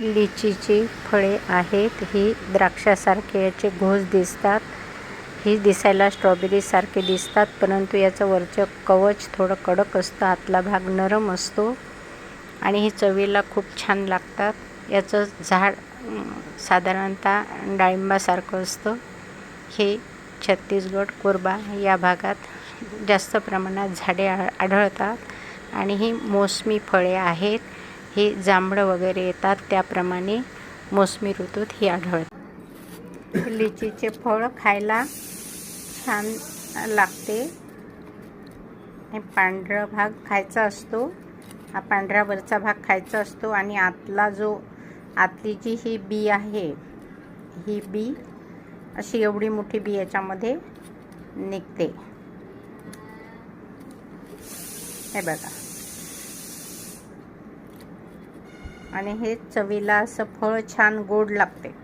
लिचीची फळे आहेत. ही द्राक्षासारखे याचे घोस दिसतात. ही दिसायला स्ट्रॉबेरी सारखे दिसतात, परंतु याचं वरचं कवच थोडं कडक असतं, आतला भाग नरम असतो आणि ही चवीला खूप छान लागतात. याचं झाड साधारणतः डाळिंबासारखं असतं. हे छत्तीसगड कोरबा या भागात जास्त प्रमाणात झाडे आढळतात आणि ही मोसमी फळे आहेत. ही जांभळं वगैरे येतात त्याप्रमाणे मोसमी ऋतूत ही आढळतात. लिचीचे फळ खायला छान लागते. हे पांढरा भाग खायचा असतो. हा पांढरा वरचा भाग खायचा असतो आणि आतली जी ही बी आहे, ही बी अशी एवढी मोठी बी याच्यामध्ये निघते. हे बघा. आणि हे चवीला असं फळ छान गोड लागते.